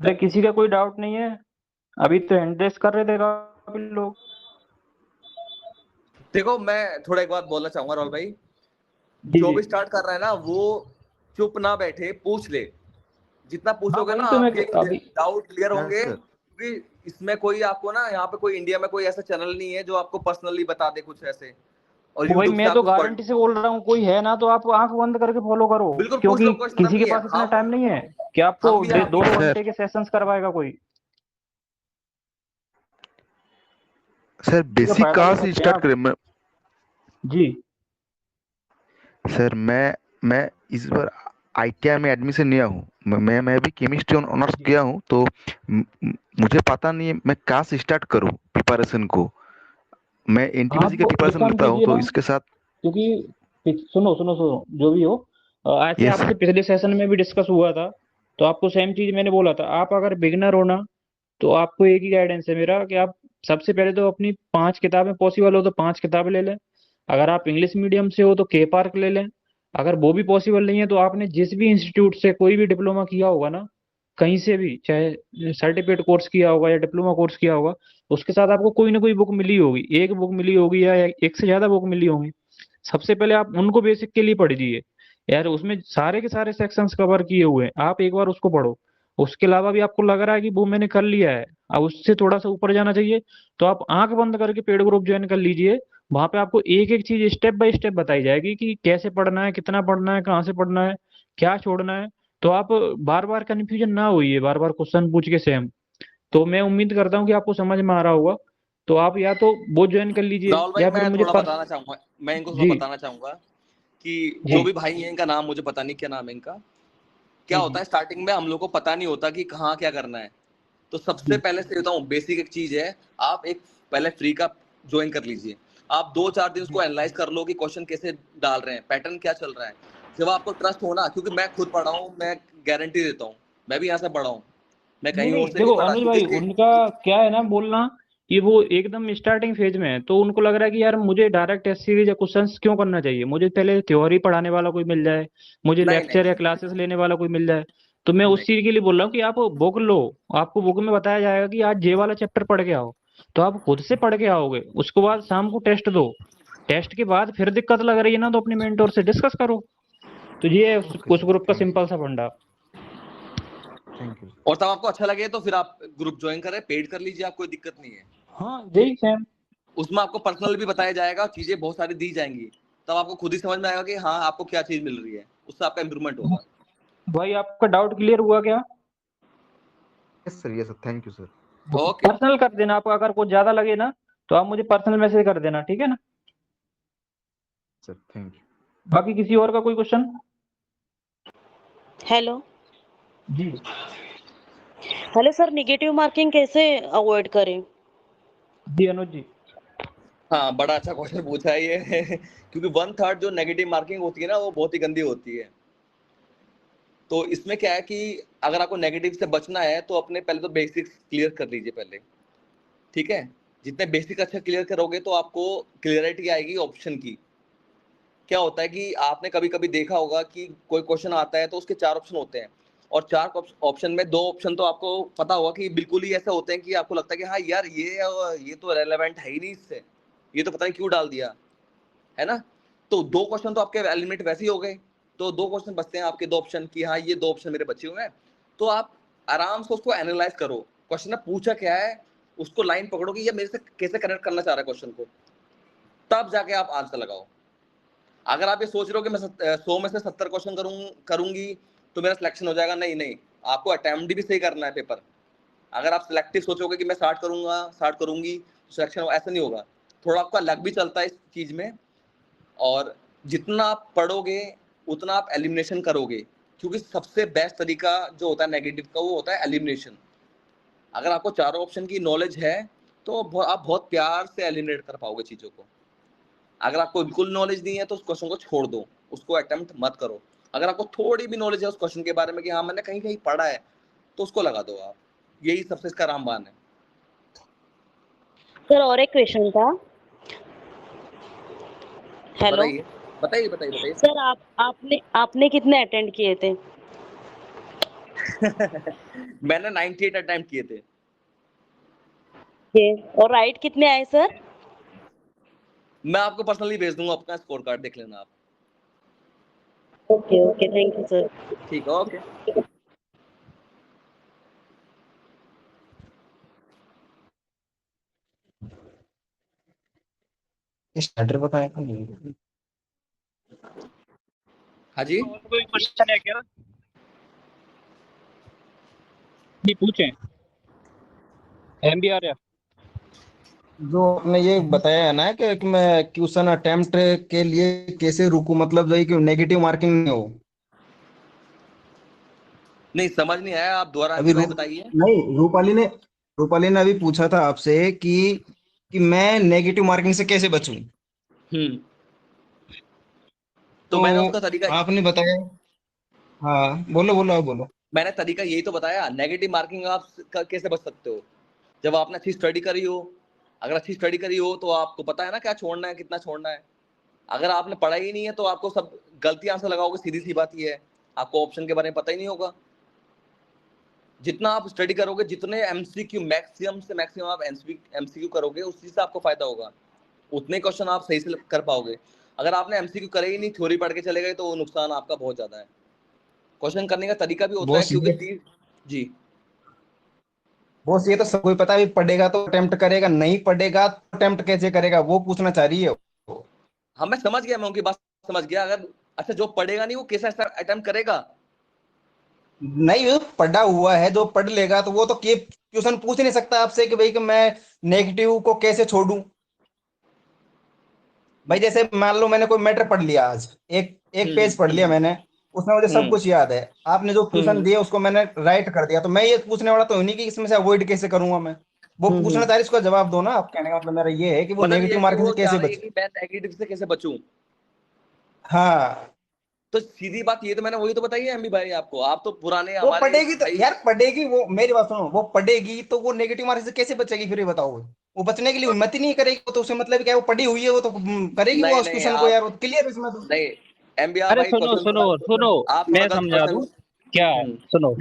भाई किसी का कोई डाउट नहीं है। अभी तो हैंड रेस कर रहे थे काफी लोग। देखो मैं थोड़ा एक बात बोलना चाहूंगा राहुल भाई, जी जो जी। भी स्टार्ट कर रहा है ना वो चुप ना बैठे, पूछ ले। जितना हाँ पूछोगे ना वही तो मैं आपके अभी। डाउट क्लियर यस होंगे, सर। क्योंकि इसमें कोई आपको ना, यहाँ पे कोई इंडिया में कोई ऐसा चैनल नहीं है जो आपको पर्सनली बता दे कुछ ऐसे, और वही यूट्यूब से मैं आप तो कुछ पढ़ गारंटी से बोल रहा हूँ, कोई है ना तो आप आंख बंद करके फॉलो करो। बिल्कुल पूछ लो, क्योंकि कोई शर्म किसी के नहीं है। पास इतना टाइम नहीं है कि हम आपको भी दो आपकी दो सर घंटे के सेशंस करवाएगा कोई। सर किसी का बेसिक फायदा कहाँ ले से सकते हैं स्टार्ट आप। करें जी। सर मैं इस बार आईटीआई में एडमिशन लिया हूँ। मैं भी केमिस्ट्री ऑनर्स जी किया हूँ, तो मुझे पता नहीं है मैं कहाँ से स्टार्ट करूँ प्रिपरेशन को। मैं एनटीपीसी आप का एक प्रिपरेशन काम लेता हूँ, कीजिए तो ना, इसके साथ। क्योंकि सुनो सुनो सुनो जो भी हो, ऐसे यस आपसे सर। पिछले सेशन में भी डिस्कस हुआ था। तो आपको सेम चीज मैंने बोला था, आप अगर बिगनर हो ना, तो आपको एक ही गाइडेंस है मेरा कि आप सबसे पहले तो अपनी 5 किताबें, पॉसिबल हो तो 5 किताबें ले लें। अगर आप इंग्लिश मीडियम से हो तो के पार्क ले लें। अगर वो भी पॉसिबल नहीं है तो आपने जिस भी इंस्टीट्यूट से कोई भी डिप्लोमा किया होगा ना, कहीं से भी, चाहे सर्टिफिकेट कोर्स किया होगा या डिप्लोमा कोर्स किया होगा, उसके साथ आपको कोई ना कोई बुक मिली होगी, एक बुक मिली होगी या एक से ज्यादा बुक मिली होंगी। सबसे पहले आप उनको बेसिक के लिए पढ़िए। यार उसमें सारे के सारे सेक्शंस कवर किए हुए हैं, आप एक बार उसको पढ़ो। उसके अलावा भी आपको लग रहा है कि वो मैंने कर लिया है, अब उससे थोड़ा सा ऊपर जाना चाहिए, तो आप आंख बंद करके पेड ग्रुप ज्वाइन कर लीजिए। वहां पे आपको एक एक चीज स्टेप बाय स्टेप बताई जाएगी कि कैसे पढ़ना है, कितना पढ़ना है, कहाँ से पढ़ना है, क्या छोड़ना है। तो आप बार बार कन्फ्यूजन ना होइए बार बार क्वेश्चन पूछ के सेम। तो मैं उम्मीद करता हूँ कि आपको समझ में आ रहा होगा। तो आप या तो वो ज्वाइन कर लीजिए राहुल भाई या फिर मैं मुझे थोड़ा पर्स। बताना चाहूंगा, मैं इनको थोड़ा जी बताना चाहूंगा कि जी जो भी भाई है इनका नाम मुझे पता नहीं क्या नाम है इनका। क्या जी होता जी है स्टार्टिंग में हम लोग को पता नहीं होता कि कहाँ क्या करना है। तो सबसे जी पहले से बताऊं, बेसिक एक चीज है, आप एक पहले फ्री का ज्वाइन कर लीजिए। आप 2-4 दिन उसको जी एनालाइज कर लो कि क्वेश्चन कैसे डाल रहे हैं, पैटर्न क्या चल रहा है। जब आपको ट्रस्ट हो ना, क्योंकि मैं खुद पढ़ा हूँ, मैं गारंटी देता हूँ, मैं भी यहाँ से पढ़ा हूँ, मैं नहीं कहीं और नहीं, से नहीं देखो पढ़ा, अनुज भाई, क्योंकि उनका क्या है ना बोलना कि वो एकदम स्टार्टिंग फेज में है, तो उनको लग रहा है कि यार मुझे डायरेक्ट टेस्ट सीरीज या क्वेश्चंस क्यों करना चाहिए, मुझे पहले थ्योरी पढ़ाने वाला कोई मिल जाए, मुझे नहीं नहीं लेक्चर या नहीं क्लासेस लेने वाला कोई मिल जाए। तो मैं उस नहीं। चीज के लिए बोल रहा हूँ कि आप बुक लो। आपको बुक में बताया जाएगा कि आज ये वाला चैप्टर पढ़ के आओ, तो आप खुद से पढ़ के आओगे। उसके बाद शाम को टेस्ट दो, टेस्ट के बाद फिर दिक्कत लग रही है ना, तो अपने मेंटोर से डिस्कस करो। तो ये है ओके उस सर, ग्रुप का थैंक सिंपल सा फंडा। You, thank you. और तब आपको अच्छा लगे तो फिर आप ग्रुप ज्वाइन करें, पेड कर लीजिए, आप कोई दिक्कत नहीं है। हाँ यही सेम। उसमें आपको पर्सनल भी बताया जाएगा, चीजें बहुत सारी दी जाएंगी। तब आपको खुद ही समझ में आएगा कि हाँ आपको क्या चीज मिल रही है, उससे आपका इंप्रूवमेंट होगा। भाई आपका डाउट क्लियर हुआ क्या? Yes sir, thank you sir. Okay. Personal कर देना, आपको अगर कुछ ज्यादा लगे ना तो आप मुझे पर्सनल मैसेज कर देना, ठीक है ना? Sir thank you. बाकी किसी और का कोई क्वेश्चन? हेलो। जी हेलो सर, निगेटिव मार्किंग कैसे अवॉइड करें? जी अनुज जी। हाँ, बड़ा अच्छा क्वेश्चन पूछा है ये क्योंकि 1/3 जो नेगेटिव मार्किंग होती है ना, वो बहुत ही गंदी होती है। तो इसमें क्या है कि अगर आपको नेगेटिव से बचना है तो अपने पहले तो बेसिक्स क्लियर कर लीजिए पहले। ठीक है, जितने बेसिक अच्छा क्लियर करोगे तो आपको क्लियरिटी आएगी ऑप्शन की। क्या होता है कि आपने कभी कभी देखा होगा कि कोई क्वेश्चन आता है तो उसके 4 ऑप्शन होते हैं, और 4 ऑप्शन में 2 ऑप्शन तो आपको पता होगा कि बिल्कुल ही ऐसे होते हैं कि आपको लगता है कि हाँ यार ये तो रेलेवेंट है ही नहीं इससे, ये तो पता नहीं क्यों डाल दिया, है ना। तो 2 क्वेश्चन तो आपके एलिमिनेट वैसे ही हो गए। तो 2 क्वेश्चन बचते हैं आपके, 2 ऑप्शन की, हाँ ये 2 ऑप्शन मेरे बचे हुए हैं। तो आप आराम से उसको एनालाइज करो, क्वेश्चन ने पूछा क्या है, उसको लाइन पकड़ो कि ये मेरे से कैसे कनेक्ट करना चाह रहा है क्वेश्चन को, तब जाके आप आंसर लगाओ। अगर आप ये सोच रहे हो कि मैं 100 में से 70 क्वेश्चन करूंगी तो मेरा सिलेक्शन हो जाएगा, नहीं नहीं, आपको अटेम्प्ट भी सही करना है पेपर। अगर आप सिलेक्टिव सोचोगे कि मैं 60 करूंगा, 60 करूंगी, तो सिलेक्शन ऐसा नहीं होगा। थोड़ा आपका लक भी चलता है इस चीज में। और जितना आप पढ़ोगे उतना आप एलिमिनेशन करोगे, क्योंकि सबसे बेस्ट तरीका जो होता है नेगेटिव का, वो होता है एलिमिनेशन। अगर आपको चारों ऑप्शन की नॉलेज है तो आप बहुत प्यार से एलिमिनेट कर पाओगे चीजों को। अगर आपको बिल्कुल नॉलेज नहीं है तो उस क्वेश्चन को छोड़ दो, उसको अटेम्प्ट मत करो। अगर आपको थोड़ी भी नॉलेज है उस क्वेश्चन के बारे में कि हाँ मैंने कहीं कहीं पढ़ा है, तो उसको लगा दो आप। यही सबसे इसका रामबाण है। सर और एक क्वेश्चन था। हेलो। बताइए बताइए बताइए बताइए। सर आपने आपने कितने अटेंड किए थे? मैंने 98 अटेम्प्ट किए थे। और राइट कितने आए सर? मैं आपको पर्सनली भेज दूंगा अपना स्कोर कार्ड, देख लेना आप। Okay okay, thank you sir. ठीक है, ओके। स्टार्टर बताया था। हाँ जी, और कोई क्वेश्चन है क्या? जी पूछें। MBR या जो आपने ये बताया है ना कि मैं क्वेश्चन अटेम्प्ट के लिए कैसे रुकूं, मतलब जो है कि नेगेटिव मार्किंग नहीं हो। नहीं समझ नहीं आया, आप दोबारा अभी भाई बताइए। नहीं, रूपाली ने अभी पूछा था आपसे कि मैं नेगेटिव मार्किंग से कैसे बचूं। तो मैंने उसका तरीका आपने बताया। हाँ बोलो बोलो, आप बोलो। मैंने तरीका यही तो बताया, नेगेटिव मार्किंग आप कैसे बच सकते हो। जब आपने अच्छी स्टडी करी हो, अगर अच्छी स्टडी करी हो तो आपको पता है ना क्या छोड़ना है, कितना छोड़ना है। अगर आपने पढ़ा ही नहीं है तो आपको सब गलती आंसर लगाओगे, सीधी सी बात ये है। आपको ऑप्शन के बारे में पता ही नहीं होगा। जितना आप स्टडी करोगे, जितने एमसीक्यू मैक्सिमम से मैक्सिमम आप एमसीक्यू करोगे, उसी से आपको फायदा होगा, उतने क्वेश्चन आप सही से कर पाओगे। अगर आपने एमसीक्यू करे ही नहीं, थ्योरी पढ़ के चले गए, तो वो नुकसान आपका बहुत ज्यादा है। क्वेश्चन करने का तरीका भी होता वो है, क्योंकि सीधे जी बॉस, ये तो सब कोई पता है, पढ़ेगा तो अटेम्प्ट करेगा, नहीं पढ़ेगा तो अटेम्प्ट कैसे करेगा, वो पूछना चाह रही है। हाँ मैं समझ गया, मैं उनकी बात समझ गया। अगर अच्छा जो पढ़ेगा नहीं वो कैसे अटेम्प्ट करेगा। नहीं, वो पढ़ा हुआ है, जो पढ़ लेगा तो वो तो क्वेश्चन पूछ नहीं सकता आपसे कि भाई कि मैं नेगेटिव को कैसे छोड़ूं। भाई जैसे मान लो मैंने कोई मैटर पढ़ लिया आज, एक एक पेज पढ़ लिया मैंने, उसमें मुझे सब कुछ याद है, आपने जो क्वेश्चन दिया उसको मैंने राइट कर दिया, तो मैं ये पूछने वाला तो नहीं कि इसमें से अवॉइड कैसे करूंगा मैं। वो पूछना चाह रही, इसका जवाब दो ना। आप कहने का मतलब मेरा ये है कि वो मतलब ये नेगेटिव है कि मार्किंग वो से चाह कैसे रही है बचे। कि मैं नेगेटिव से कैसे बचूं। हाँ, तो सीधी बात ये तो मैंने वही तो बताई है एमबी भाई आपको। आप तो पुराने वो हमारे पढ़ेगी तो भाई। यार, पढ़ेगी वो, मेरी बात सुनो, वो पढ़ेगी तो वो नेगेटिव मार्क्स से कैसे बचेगी, फिर ये बताओ। वो बचने के लिए हिम्मत ही नहीं करेगी, तो उसे मतलब क्या है, वो पढ़ी हुई है, वो तो करेगी वो नहीं उस नहीं क्वेश्चन को, आप यार वो क्लियर है इसमें तो। नहीं, एमबीआर अरे भाई सुनो क्वेश्चन सुनो सुनो, आप थोड़ा मैं गलत समझा दूं क्वेश्चन। क्या है। सुनो,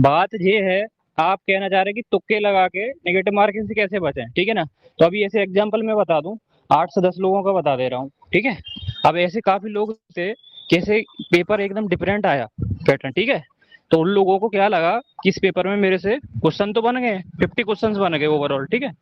बात ये है, आप कहना चाह रहे हैं कि तुक्के लगा के नेगेटिव मार्किंग से कैसे बचें, ठीक है ना। तो अभी ऐसे एग्जांपल मैं बता दूं, 8 से 10 लोगों का बता दे रहा हूँ, ठीक है। अब ऐसे काफी लोग थे, कैसे पेपर एकदम डिफरेंट आया पैटर्न, ठीक है। तो उन लोगों को क्या लगा कि इस पेपर में मेरे से क्वेश्चन तो बन गए, 50 क्वेश्चन बन गए ओवरऑल, ठीक है।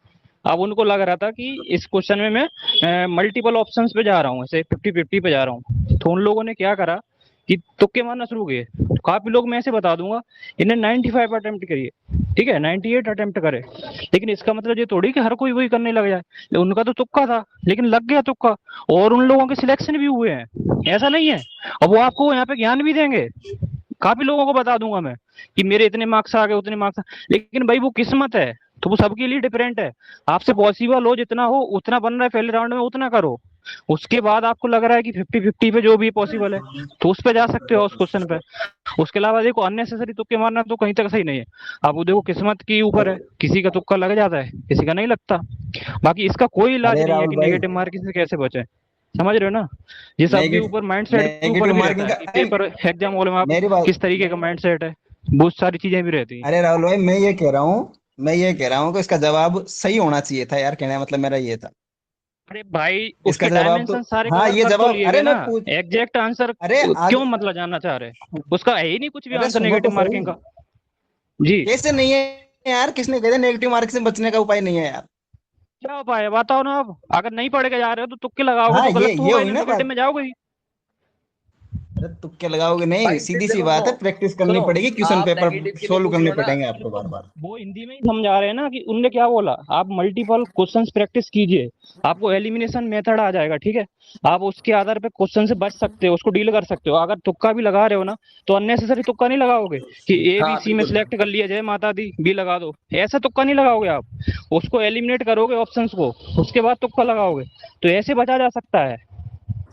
अब उनको लग रहा था कि इस क्वेश्चन में मैं मल्टीपल ऑप्शंस पे जा रहा हूँ, ऐसे 50-50 पे जा रहा हूँ। तो उन लोगों ने क्या करा कि तुक्के मारना शुरू किए। काफी लोग, मैं ऐसे बता दूंगा, इन्हें 95 अटेम्प्ट करिए, ठीक है, 98 अटेम्प्ट करे। लेकिन इसका मतलब ये थोड़ी कि हर कोई वही करने लग जाए। उनका तो तुक्का था, लेकिन लग गया तुक्का, और उन लोगों के सिलेक्शन भी हुए हैं, ऐसा नहीं है। और वो आपको यहाँ पे ज्ञान भी देंगे। काफी लोगों को बता दूंगा मैं कि मेरे इतने मार्क्स आ गए, उतने मार्क्स। लेकिन भाई वो किस्मत है, तो वो सबके लिए डिफरेंट है। आपसे पॉसिबल हो जितना हो उतना बन रहा है पहले राउंड में, उतना करो। उसके बाद आपको लग रहा है कि 50-50 पे जो भी पॉसिबल है, तो उस पे जा सकते हो, उस क्वेश्चन पे। उसके अलावा देखो, अननेसेसरी तुक्के मारना तो कहीं तक सही नहीं है। अब वो देखो, किस्मत के ऊपर है, किसी का तुक्का लग जाता है, किसी का नहीं लगता। बाकी इसका कोई इलाज अरे नहीं है राहुल कि भाई, नेगेटिव मार्किंग से कैसे बचे। समझ रहे हो ना। ये सबके ऊपर, माइंड सेट के ऊपर नेगेटिव भी रहता मार्किंग है का, कि अरे पेपर एग्जाम हॉल में आप मेरी बात, किस तरीके का माइंड सेट है, बहुत सारी चीजें भी रहती हैं। अरे राहुल भाई, मैं ये कह रहा हूँ कि इसका जवाब सही होना चाहिए था यार, कहने का मतलब मेरा ये था। अरे भाई, इसका उसके जवाब तो, डायमेंशन सारे हाँ कवर ये कर तो जवाब, लिए अरे गए ना। मैं पूछ, एग्जैक्ट आंसर अरे आज, क्यों मतलब जानना चाह रहे हैं? उसका है ही नहीं कुछ भी अरे आंसर सुनो नेगेटिव तो मार्किंग सही। का। जी, कैसे नहीं है यार, किसने कहते नेगेटिव मार्क से बचने का उपाय नहीं है यार। क्या उपाय है बताओ ना। आप अगर नहीं पढ़ के जा रहे हो तो तुक्के लगाओगे हाँ, तो गलत तो ये होगा ही हुई ना, ना नेगेटिव बात। में जाओगे ही। अरे तुक्के लगाओगे नहीं, भाई सीधी सी देखो बात सुनो है, प्रैक्टिस करनी सुनो, पड़ेगी, क्वेश्चन आप पेपर नेगेटिव के लिए सोल्व पूछ करने रहे हो ना। पड़ेंगे आपको बार बार। वो हिंदी में ही समझा रहे हैं ना कि उनने क्या बोला, आप मल्टीपल क्वेश्चंस प्रैक्टिस कीजिए, आपको एलिमिनेशन मेथड आ जाएगा, ठीक है। आप उसके आधार पे क्वेश्चन से बच सकते हो, उसको डील कर सकते हो। अगर तुक्का भी लगा रहे हो ना, तो अननेसेसरी तुक्का नहीं लगाओगे कि ए बी हाँ सी में बिल्कुल। सिलेक्ट कर लिया जाए, माता दी बी लगा दो, ऐसा तुक्का नहीं लगाओगे आप। उसको एलिमिनेट करोगे ऑप्शंस को, उसके बाद तुक्का लगाओगे, तो ऐसे बचा जा सकता है।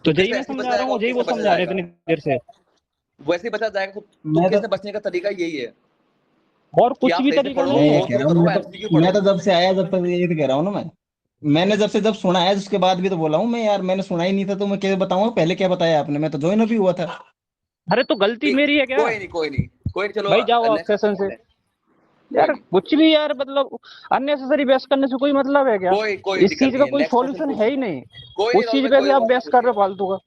तो तो यही कैसे मैं ऐसे ही बचा समझा रहा जाएगा, हूँ, और यही वो कैसे बचा समझा रहे हैं जाएगा। इतनी देर से। वैसे ही बचा जाएगा, तो मैं तुक्के तो से बचने का तरीका यही है और कि कुछ आप भी सही से तरीका पढ़ो, मैं नहीं ये है। गो कह थ्रू रहा हूँ, करो, मैं तो एमसीक्यू मैं पढ़ो। तो जब से आया, जब तक ये तो कह रहा हूँ ना मैंने जब सुना है उसके बाद भी तो बोला हूँ मैं यार, मैंने सुना ही नहीं था तो मैं क्या बताऊँ, पहले क्या बताया आपने, मैं तो ज्वाइन अभी हुआ था। अरे तो गलती ठीक, मेरी है क्या? कोई नहीं कोई नहीं कोई चलो भाई जाओ आप नेक्स्ट सेशन से यार, कुछ भी यार, मतलब अननेसेसरी बहस करने से कोई मतलब है क्या? कोई इस दिक्कत चीज नहीं का है, कोई नेक्स्ट क्वेश्चन सॉल्यूशन है ही नहीं। कोई नहीं उस राहुल चीज भाई, पे कोई भी आप और बहस कर रहे पूछिए। हो फालतू का।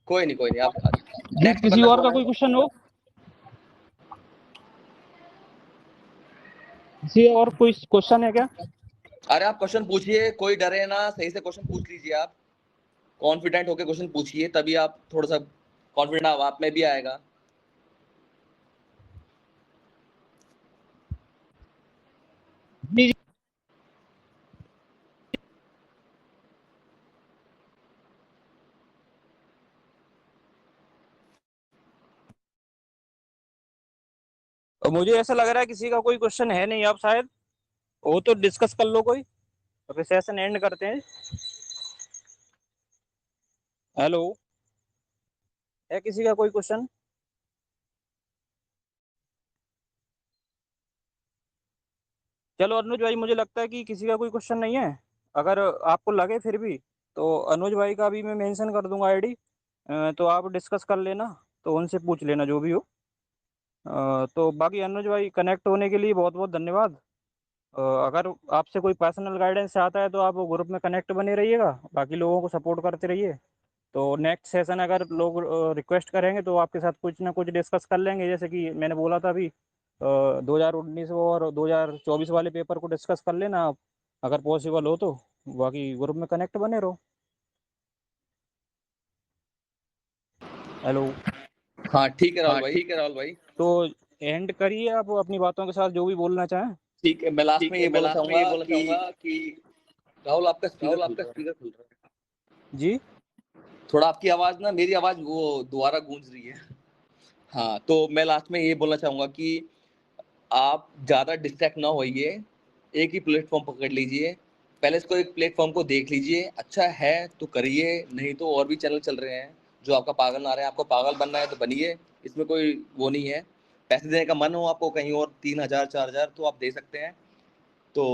कोई नहीं आप जी, नेक्स्ट किसी बंदा और का कौन कोई है? क्वेश्चन हो, किसी और कोई क्वेश्चन है क्या? अरे आप क्वेश्चन पूछिए, कोई डरे ना, सही से क्वेश्चन पूछ लीजिए। आप कॉन्फिडेंट होकर क्वेश्चन पूछिए, तभी आप थोड़ा सा कॉन्फिडेंट आप में भी आएगा। जी मुझे ऐसा लग रहा है किसी का कोई क्वेश्चन है नहीं, आप शायद वो तो डिस्कस कर लो कोई, तो फिर सेशन एंड करते हैं। हेलो, है किसी का कोई क्वेश्चन? चलो अनुज भाई, मुझे लगता है कि किसी का कोई क्वेश्चन नहीं है। अगर आपको लगे फिर भी, तो अनुज भाई का भी मैं मेंशन कर दूंगा आईडी, तो आप डिस्कस कर लेना, तो उनसे पूछ लेना जो भी हो। तो बाकी अनुज भाई, कनेक्ट होने के लिए बहुत बहुत धन्यवाद। अगर आपसे कोई पर्सनल गाइडेंस चाहता है तो आप ग्रुप में कनेक्ट बने रहिएगा, बाकी लोगों को सपोर्ट करते रहिए। तो नेक्स्ट सेशन अगर लोग रिक्वेस्ट करेंगे तो आपके साथ कुछ ना कुछ डिस्कस कर लेंगे, जैसे कि मैंने बोला था अभी 2019 और 2024 वाले पेपर को डिस्कस कर लेना आप, अगर पॉसिबल हो तो। बाकी ग्रुप में कनेक्ट बने रहो। हेलो, हाँ ठीक है राहुल भाई। तो एंड करिए आप अपनी बातों के साथ जो भी बोलना चाहें। ठीक है, मैं लास्ट में ये बोलना चाहूंगा कि राहुल आपका स्पीकर खुल रहा है। जी, थोड़ा आपकी आवाज ना, मेरी आवाज वो दोबारा गूंज रही है। हाँ, तो मैं लास्ट में ये बोलना चाहूंगा कि आप ज़्यादा डिस्ट्रैक्ट ना होइए, एक ही प्लेटफॉर्म पकड़ लीजिए। पहले इसको एक प्लेटफॉर्म को देख लीजिए, अच्छा है तो करिए, नहीं तो और भी चैनल चल रहे हैं जो आपका पागल ना रहे। आपको पागल बनना है तो बनिए, इसमें कोई वो नहीं है। पैसे देने का मन हो आपको कहीं और 3,000 4,000 तो आप दे सकते हैं। तो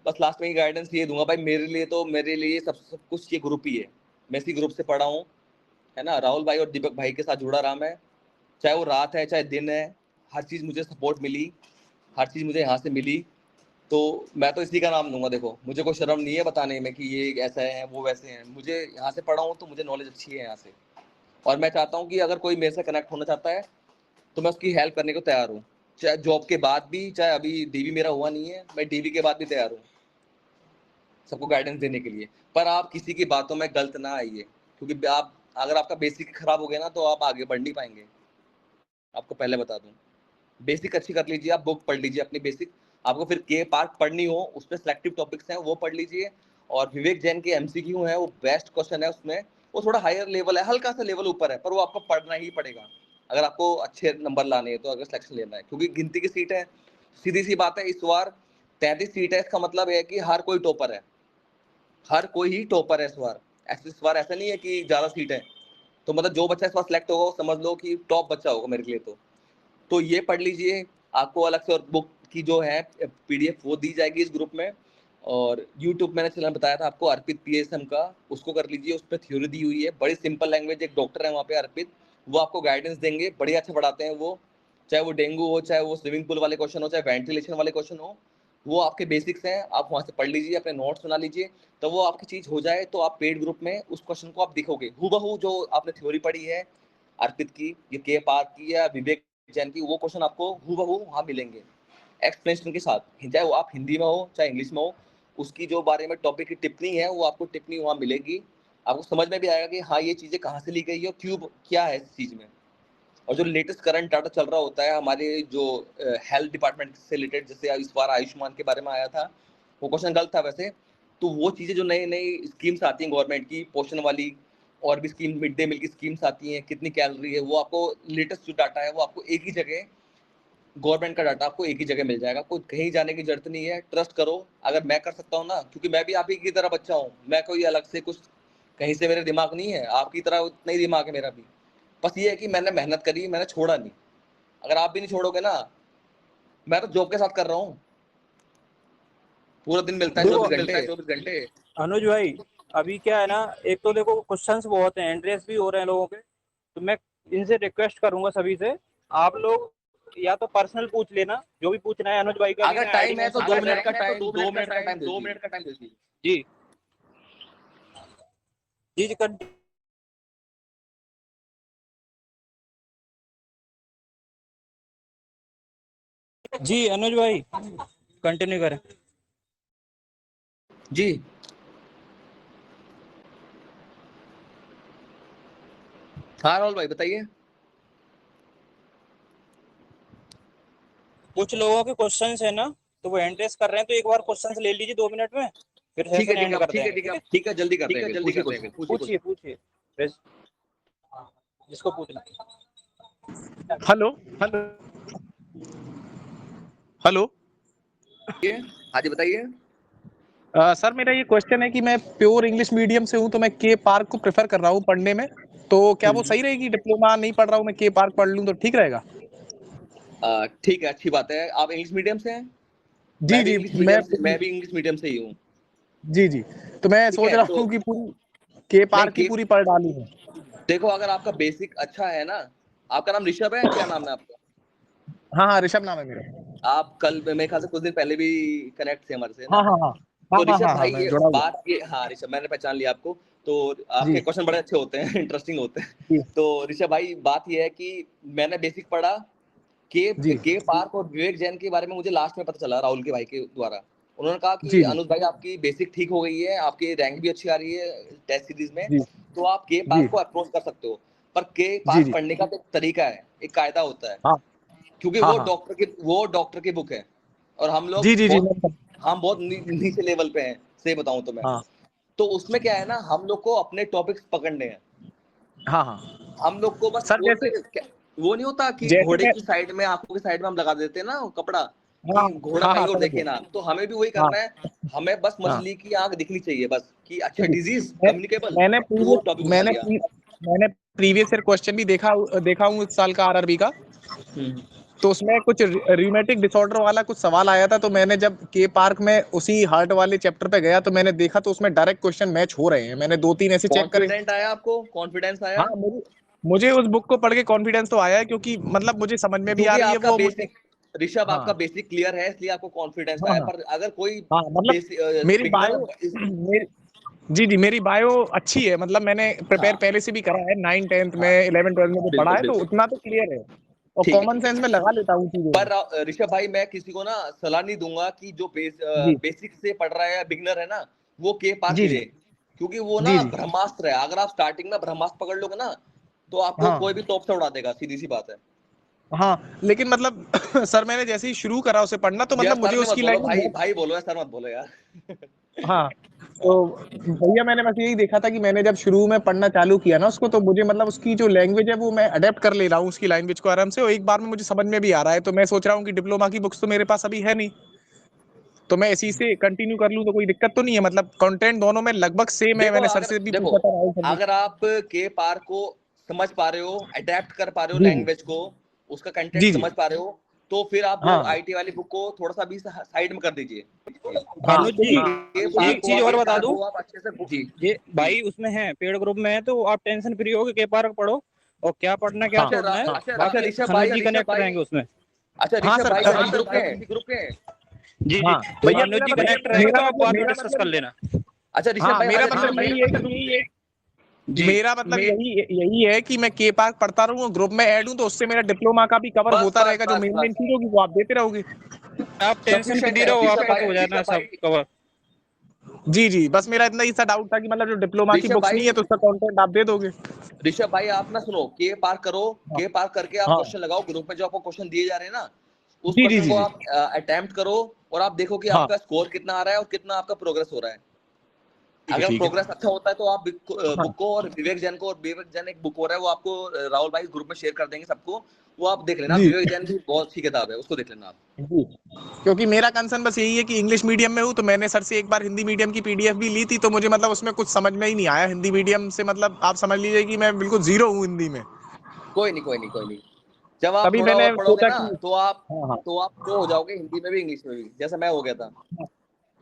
बस लास्ट में ही गाइडेंस ये दूंगा भाई, मेरे लिए सब कुछ ये ग्रुप ही है। मैं इसी ग्रुप से पढ़ा हूँ, है ना। राहुल भाई और दीपक भाई के साथ जुड़ा रहा मैं, चाहे वो रात है चाहे दिन है, हर चीज़ मुझे सपोर्ट मिली, हर चीज़ मुझे यहाँ से मिली। तो मैं तो इसी का नाम लूँगा। देखो, मुझे कोई शर्म नहीं है बताने में कि ये ऐसा है वो वैसे हैं। मुझे यहाँ से पढ़ा हूँ तो मुझे नॉलेज अच्छी है यहाँ से, और मैं चाहता हूँ कि अगर कोई मेरे से कनेक्ट होना चाहता है तो मैं उसकी हेल्प करने को तैयार हूँ, चाहे जॉब के बाद भी, चाहे अभी डीवी मेरा हुआ नहीं है, मैं डीवी के बाद भी तैयार हूँ सबको गाइडेंस देने के लिए। पर आप किसी की बातों में गलत ना आइए, क्योंकि आप अगर आपका बेसिक खराब हो गया ना तो आप आगे बढ़ नहीं पाएंगे। आपको पहले बता दूं, बेसिक अच्छी कर लीजिए, आप बुक पढ़ लीजिए अपनी बेसिक। आपको फिर के पार्ट पढ़नी हो, उसमें सेलेक्टिव टॉपिक्स हैं वो पढ़ लीजिए। और विवेक जैन के एमसीक्यू हैं, वो बेस्ट क्वेश्चन है उसमें। वो थोड़ा हायर लेवल है, हल्का सा लेवल ऊपर है, पर वो आपको पढ़ना ही पड़ेगा अगर आपको अच्छे नंबर लाने हैं, तो अगर सिलेक्शन लेना है, क्योंकि गिनती की सीट है। सीधी सी बात है, इस बार 33 सीट है, इसका मतलब है कि हर कोई टॉपर है, हर कोई ही टॉपर है इस बार। इस बार ऐसा नहीं है कि ज़्यादा सीट है, तो मतलब जो बच्चा इस बार सिलेक्ट होगा वो समझ लो कि टॉप बच्चा होगा मेरे लिए। तो ये पढ़ लीजिए। आपको अलग से और बुक की जो है पीडीएफ वो दी जाएगी इस ग्रुप में। और यूट्यूब मैंने चैनल बताया था आपको, अर्पित पीएसएम का, उसको कर लीजिए। उस पर थ्योरी दी हुई है, बड़ी सिंपल लैंग्वेज। एक डॉक्टर है वहाँ पे अर्पित, वो आपको गाइडेंस देंगे, बड़ी अच्छा पढ़ाते हैं वो। चाहे वो डेंगू हो, चाहे वो स्विमिंग पूल वाले क्वेश्चन हो, चाहे वेंटिलेशन वाले क्वेश्चन हो, वो आपके बेसिक्स हैं। आप वहाँ से पढ़ लीजिए, अपने नोट्स बना लीजिए। तो वो आपकी चीज़ हो जाए तो आप पेड ग्रुप में उस क्वेश्चन को आप दिखोगे हूबहू, जो आपने थ्योरी पढ़ी है अर्पित की, ये के पार्क की या विवेक जैन की, वो क्वेश्चन आपको हूबहू वहाँ मिलेंगे एक्सप्लेनेशन के साथ। चाहे वो आप हिंदी में हो चाहे इंग्लिश में हो, उसकी जो बारे में टॉपिक की टिप्पणी है वो आपको टिप्पणी वहाँ मिलेगी। आपको समझ में भी आएगा कि हाँ ये चीज़ें कहाँ से ली गई है, क्यों क्या है इस चीज़ में। और जो लेटेस्ट करंट डाटा चल रहा होता है हमारे जो हेल्थ डिपार्टमेंट से रिलेटेड, जैसे इस बार आयुष्मान के बारे में आया था, वो क्वेश्चन गलत था वैसे। तो वो चीज़ें जो नई नई स्कीम्स आती हैं गवर्नमेंट की, पोषण वाली, और भी स्कीम, मिड डे मील की स्कीम्स आती हैं, कितनी कैलोरी है, वो आपको लेटेस्ट जो डाटा है वो आपको एक ही जगह, गवर्नमेंट का डाटा आपको एक ही जगह मिल जाएगा। आपको कहीं जाने की जरूरत नहीं है। ट्रस्ट करो, अगर मैं कर सकता हूँ ना, क्योंकि मैं भी आप ही की तरह बच्चा हूँ, मैं कोई अलग से कुछ कहीं से मेरे दिमाग नहीं है, आपकी तरह उतना ही दिमाग है मेरा भी। बस ये है कि मैंने मेहनत करी, मैंने छोड़ा नहीं। अगर आप भी नहीं छोड़ोगे ना, मैं तो जॉब के साथ कर रहा हूँ, पूरा दिन मिलता है देखो 24 घंटे। अनुज भाई, अभी क्या है ना, एक तो देखो क्वेश्चंस बहुत हैं, एंट्रेंस भी हो रहे हैं लोगों के, तो मैं इनसे रिक्वेस्ट करूंगा सभी से, आप लोग या तो पर्सनल पूछ लेना, जो भी पूछना है अनुज भाई का। अगर टाइम है तो 2 मिनट का टाइम, 2 2 मिनट का टाइम दे दीजिए। जी जी जी जी अनुज भाई कंटिन्यू करें। जी हाँ राहुल भाई बताइए। कुछ लोगों के क्वेश्चंस है ना, तो वो हैंड रेस कर रहे हैं, तो एक बार क्वेश्चंस ले लीजिए 2 मिनट में, फिर ठीक है सेशन एंड कर देंगे। ठीक है जल्दी करते हैं, पूछिए क्वेश्चन, पूछिए पूछिए जिसको पूछना। Hello hello hello. हाँ जी बताइए। सर मेरा ये क्वेश्चन है कि मैं प्योर इंग्लिश मीडियम से हूँ, तो मैं के पार्क को प्रेफर कर रहा हूँ पढ़ने में, तो क्या वो सही रहेगी? डिप्लोमा नहीं पढ़ रहा हूँ मैं, के पार्क पढ़ लूँ तो ठीक रहेगा? ठीक है, अच्छी बात है। आप इंग्लिश मीडियम से हैं? जी मैं भी जी इंग्लिश मीडियम से ही हूँ। जी जी। तो मैं ठीक सोच है, रहा तो हूँ कि पूरी के पार्क की नहीं पूरी पढ़ डालूँ मैं। देखो, अगर आपका बेसिक अच्छा है ना, आपका नाम ऋषभ है, क्या नाम है आपका? हाँ हाँ, ऋषभ नाम है मेरा। आप कल मेरे ख्याल से कुछ दिन पहले भी कनेक्ट थे हमारे से ना। हाँ हाँ हाँ तो हाँ ऋषभ हाँ हाँ, भाई मैं ये जुड़ा हुआ। बात ये, हाँ ऋषभ मैंने पहचान लिया आपको। तो जी आपके क्वेश्चन बड़े अच्छे होते हैं, इंटरेस्टिंग होते हैं। जी तो ऋषभ भाई बात ये है कि मैंने बेसिक पढ़ा जी के पार्क और विवेक जैन के बारे में मुझे लास्ट में पता चला राहुल के भाई के द्वारा। उन्होंने कहा कि जी जी अनुज भाई आपकी बेसिक ठीक हो गई है, आपकी रैंक भी अच्छी आ रही है टेस्ट सीरीज में, जी तो आप के जी पार्क को अप्रोच कर सकते हो। पर के जी पार्क जी। पढ़ने का तो एक तरीका है, एक कायदा होता है, हाँ क्योंकि हाँ हाँ। वो डॉक्टर की बुक है और हम जी लोग जी जी हम बहुत नीचे लेवल पे हैं, सही बताऊं तो मैं। हाँ तो उसमें क्या है ना, हम लोग को अपने टॉपिक्स पकड़ने हैं। हाँ हाँ। हम लोग को बस सर जैसे वो नहीं होता कि जैसे घोड़े मैं, की साइड में, आंखों की साइड में हम लगा देते हैं ना वो कपड़ा, हाँ कि घोड़ा हाँ कहीं हाँ और समझ देखे ना। गया। तो हमें भी वही हाँ करना है, हमें बस हाँ मछली की आंख दिखनी चाहिए बस, कि अच्छा जी। डिजीज मैं कम्युनिकेबल, मैंने तो वो प्रीवियस टॉपिक उठा लिया। मैंने प्रीवियस ईयर क्वेश्चन भी देखा हूँ इस साल का आरआरबी का। तो उसमें कुछ रियूमेटिक डिसऑर्डर वाला कुछ सवाल आया था, तो मैंने जब के पार्क में उसी हार्ट वाले चैप्टर पे गया तो मैंने देखा तो उसमें डायरेक्ट क्वेश्चन मैच हो रहे हैं। मैंने 2-3 ऐसे चेक करे। कॉन्फिडेंट आया आपको? कॉन्फिडेंस आया? हाँ मुझे उस बुक को पढ़ के कॉन्फिडेंस तो आया है, क्योंकि मतलब मुझे समझ में भी आ क्योंकि रही है आपका वो मुझे। बेसिक, ऋषभ हाँ आपका बेसिक क्लियर है, इसलिए आपको कॉन्फिडेंस हाँ आया। हाँ पर अगर कोई हाँ, मतलब मेरी बिगनर, बायो मेरी जी जी, मेरी बायो अच्छी है, मतलब मैंने प्रिपेयर हाँ पहले से भी करा है, 9th 10th में हाँ 11th 12th में जो पढ़ा बिल्कुल है, तो बिल्कुल, उतना तो क्लियर है। और ठीक है कॉमन ठीक है। सेंस में लगा लेता हूँ चीजों पर में। ऋषभ भाई मैं किसी को ना सलाह नहीं दूंगा कि जो जी बेसिक से पढ़ रहा है या बिगनर है ना, वो के पार्क जी जी ले, क्योंकि वो जी ना जी ब्रह्मास्त्र है। अगर आप स्टार्टिंग में ब्रह्मास्त्र पकड़ लोगे ना, तो आपको कोई भी हाँ टॉप से उड़ा देगा, सीधी सी बात है। हाँ, लेकिन मतलब सर मैंने जैसे ही शुरू करा उसे पढ़ना, तो यार मतलब मुझे सर ने मत उसकी बोलो लैंग्वेज भाई, बहुत। भाई बोलो यार, सर मत बोलो यार। हाँ, तो हाँ भैया मैंने बस यही देखा था कि मैंने जब शुरू में पढ़ना चालू किया ना उसको, तो मुझे मतलब उसकी जो लैंग्वेज है वो मैं अडेप्ट कर ले रहा हूँ उसकी लैंग्वेज को आराम से, और एक बार में मुझे समझ में भी आ रहा है। तो मैं सोच रहा हूँ कि डिप्लोमा की बुक्स तो मेरे पास अभी है नहीं, तो मैं इसी से कंटिन्यू कर लूँ तो कोई दिक्कत तो नहीं है? मतलब कंटेंट दोनों में लगभग सेम है, देखो, मैंने सर अगर से भी देखो पूछा था, राहुल सर से। अगर आप के पार को समझ पा रहे हो, अडेप्ट कर पा रहे हो जी जी लैंग्वेज को, उसका कंटेंट जी जी। समझ पा रहे हो, तो फिर आप वो हाँ आईटी वाली बुक को थोड़ा सा भी साइड में कर दीजिए। हाँ अनुज जी के पार एक को चीज और बता दूं, आप अच्छे से जी ये भाई उसमें है, पेड ग्रुप में है, तो आप टेंशन फ्री हो के के पार्क पढ़ो, और क्या पढ़ना क्या हाँ छोड़ना है अच्छा बाकी ऋषभ अनुज भाई, जी कनेक्ट रहेंगे उसमें। अच्छा हाँ ऋषभ सर भाई किसी ग्रुप में है? जी जी, हाँ तो भैया, अनुज जी कनेक्ट रहेंगे, तो आप बाद में डिस्कस कर लेना। अच्छा ऋषभ हाँ भाई मेरा हमारे मतलब यही है कि जी मेरा मतलब यही है कि मैं के पार्क पढ़ता रहूँ, ग्रुप में ऐड हूँ, तो उससे मेरा डिप्लोमा का भी कवर बस होता बस रहेगा। जो बस मेन मेन बस चीज होगी वो आप देते रहोगे। आप टेंशन सफिशिएंट फ्री है रहो, ऋषभ आपका भाई। तो हो जाना सब कवर। जी जी, बस मेरा इतना ही सा डाउट था कि मतलब जो डिप्लोमा की ऋषभ बुक्स नहीं भाई है तो उसका कंटेंट आप दे दोगे? ऋषभ भाई आप ना सुनो, के पार करो, हाँ के पार करके आप हाँ क्वेश्चन लगाओ ग्रुप में, जो आपको क्वेश्चन दिए जा रहे हैं ना, उस जी जी क्वेश्चन जी को जी आप अटेम्प्ट करो, और आप देखो कि हाँ आपका स्कोर कितना आ रहा है और कितना आपका प्रोग्रेस हो रहा है। अगर ठीक है प्रोग्रेस अच्छा होता है तो आप हाँ बुक को, और विवेक जैन को, और विवेक जैन एक बुक हो रहा है वो आपको राहुल भाई ग्रुप में शेयर कर देंगे सबको, वो आप देख लेना। जी विवेक जैन की बहुत अच्छी किताब है, उसको देख लेना आप। जी। क्योंकि मेरा कंसर्न बस यही है कि इंग्लिश मीडियम में हूँ, तो मैंने सर से एक बार हिंदी मीडियम की पीडीएफ भी ली थी, तो मुझे मतलब उसमें कुछ समझ में ही नहीं आया हिंदी मीडियम से। मतलब आप समझ लीजिए कि मैं बिल्कुल जीरो हूँ हिंदी में। कोई नहीं कोई नहीं कोई नहीं, जब आप तभी थोड़ा मैंने और पढ़ोगे सोचा ना, कि तो आप हाँ हाँ प्रो हो जाओगे हिंदी में भी इंग्लिश में भी, जैसा मैं हो गया था।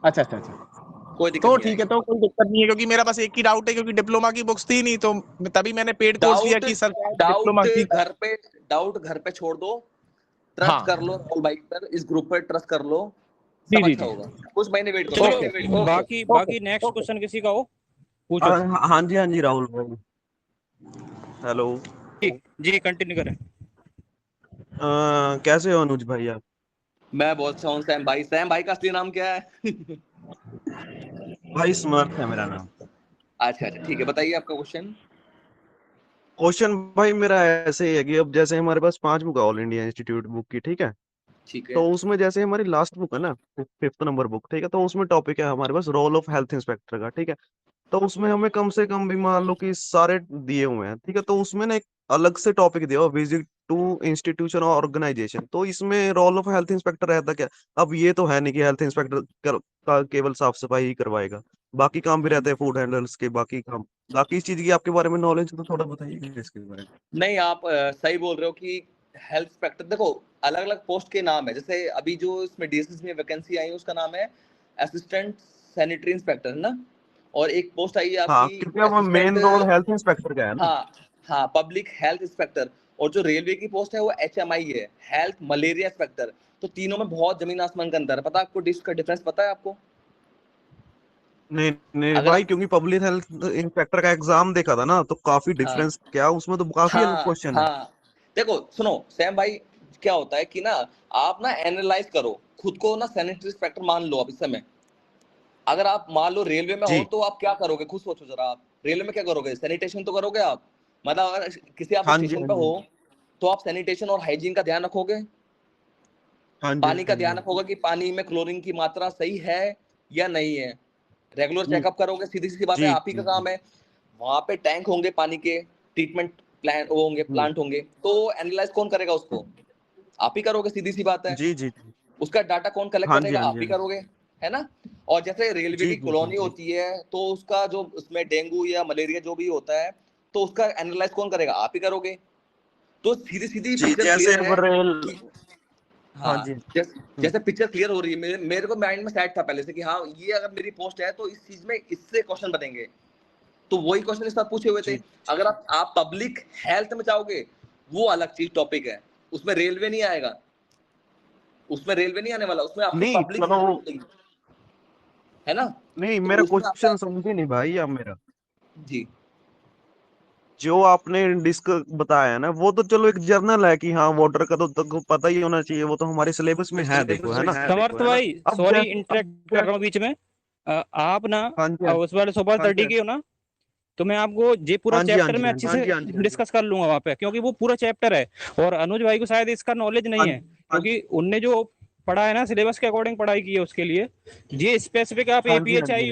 अच्छा अच्छा अच्छा। कोई दिक्कत तो नहीं ठीक है, आएगी। तो कोई दिक्कत नहीं है, क्योंकि मेरा बस एक ही डाउट है, क्योंकि डिप्लोमा की बुक्स थी नहीं, तो तभी मैंने पेड कोर्स लिया डाउट कि सर डाउट डिप्लोमा की। घर पे डाउट घर पे छोड़ दो, ट्रस्ट हाँ कर लो राहुल भाई पर, इस ग्रुप पर ट्रस्ट कर लो, जी सब जी अच्छा जी होगा। कुछ महीने वेट करो, चलो वेट करो। बाकी बाकी नेक्स्ट क्वेश्चन किसी का हो पूछो। हाँ जी, हाँ जी राहुल भाई, हेलो। जी जी कंटिन्यू करें। कैसे हो अनुज भाई आप? मैं बहुत अच्छा हूँ सैम भाई। सैम भाई का असली नाम क्या है? भाई समर्थ है मेरा नाम। अच्छा अच्छा ठीक है, बताइए आपका क्वेश्चन। क्वेश्चन भाई मेरा ऐसे ही है कि अब जैसे हमारे पास 5 बुक है ऑल इंडिया इंस्टीट्यूट बुक की, ठीक है? ठीक है। तो उसमें जैसे हमारी लास्ट बुक है ना, 5th नंबर बुक, ठीक है? तो उसमें टॉपिक है हमारे पास रोल ऑफ हेल्थ इंस्पेक्टर का, ठीक है? तो उसमें हमें कम से कम भी मान लो कि सारे दिए हुए हैं, ठीक है? तो उसमें ना एक अलग से टॉपिक दिया हुआ, विजिट टू इंस्टीट्यूशन और ऑर्गेनाइजेशन। तो इसमें रोल ऑफ हेल्थ इंस्पेक्टर रहता क्या? अब ये तो है नहीं कि हेल्थ इंस्पेक्टर का केवल साफ सफाई ही करवाएगा, बाकी काम भी रहते हैं, फूड हैंडलर्स के बाकी काम। बाकी इस चीज की आपके बारे में नॉलेज तो थोड़ा बताइए इसके बारे में। नहीं, आप सही बोल रहे हो कि हेल्थ इंस्पेक्टर, देखो अलग अलग पोस्ट के नाम है। जैसे अभी जो इसमें डीएसएस में वैकेंसी आई है उसका नाम है असिस्टेंट सैनिटरी इंस्पेक्टर, है ना? और एक पोस्ट आई है हाँ, आपकी क्योंकि अब assistant, main role health inspector का है ना। हाँ हाँ, पब्लिक हेल्थ इंस्पेक्टर। और जो रेलवे की पोस्ट है वो एचएमआई है, हेल्थ मलेरिया इंस्पेक्टर। तो तीनों में बहुत जमीन आसमान का अंतर है। पता है आपको का डिफरेंस पता है आपको? नहीं नहीं अगर भाई, आप, क्योंकि पब्लिक हेल्थ इंस्पेक्टर का एग्जाम देखा था ना, तो काफी हाँ डिफरेंस, क्या उसमें तो काफी अलग हाँ क्वेश्चन है। हाँ, देखो सुनो सैम भाई, क्या होता है कि ना, आप ना एनालाइज करो खुद को ना, सैनिटरी इंस्पेक्टर मान लो आप इस समय। अगर आप मान लो रेलवे में हो जी, तो आप क्या करोगे, खुद सोचो जरा। आप रेलवे में क्या करोगे? सैनिटेशन तो करोगे आप। मतलब अगर किसी आप हाँ जी, स्टेशन हाँ पे जी, हो तो आप सैनिटेशन और हाइजीन का ध्यान रखोगे। हाँ जी, पानी का हाँ जी, ध्यान रखोगे कि पानी में क्लोरीन की मात्रा सही है या नहीं है। रेगुलर जी, चेकअप करोगे, सीधी सी बात है, जी, आप ही का जी, काम है। वहां पे टैंक होंगे पानी के, ट्रीटमेंट प्लान वो होंगे, जी, प्लांट होंगे, तो एनालाइज कौन करेगा उसको? आप ही करोगे, सीधी सी बात है। जी, जी, जी, उसका डाटा कौन कलेक्ट हाँ जी, करेगा? हाँ आप जी, ही हाँ जी, करोगे, है ना? और जैसे रेलवे जी, की जी, जी, कॉलोनी जी, होती है तो उसका जो उसमें डेंगू या मलेरिया जो भी होता है, तो उसका एनालाइज कौन करेगा? आप ही करोगे। तो सीधी सीधी जी, पिक्चर जैसे क्लियर अब है रेल। कि, हाँ हाँ, जी। जैसे पिक्चर क्लियर हो रही है। मेरे को माइंड में सेट था पहले से कि हाँ, ये अगर मेरी पोस्ट है तो इस चीज में इससे क्वेश्चन बनेंगे। तो वही क्वेश्चन इस बार पूछे हुए थे। जी, अगर आप पब्लिक हेल्थ में चाहोगे, वो अलग चीज टॉपिक है, उसमें रेलवे नहीं आएगा, उसमें रेलवे नहीं आने वाला, उसमें आपकी नहीं पब्लिक चलो, हेल्थ मिलेगी, है ना? नहीं तो मेरा उसमें आपका, क्वेश्चन समझे नहीं भाई आप मेरा। जी, जो आपने डिस्क बताया है ना, वो तो चलो एक जर्नल है कि हाँ वाटर का तो पता ही होना चाहिए, वो तो हमारे सिलेबस में है, देखो, है ना? समर्थ भाई अब सॉरी इंटरेक्ट कर जैसे, रहा हूँ बीच में। आप ना हाँ जी, हाँ उस वाले सुपर 30 के हो ना, तो मैं आपको ये पूरा हाँ जी, हाँ चैप्टर जी, में हाँ अच्छे जी, से डिस्कस कर लूंगा वहां पे, क्योंकि वो पूरा चैप्टर है। और अनुज भाई को शायद इसका नॉलेज नहीं हाँ है, क्योंकि उनने जो पढ़ा है ना सिलेबस के अकॉर्डिंग पढ़ाई की है उसके लिए। ये स्पेसिफिक आप हाँ जी, हाँ एपीएचआई जी।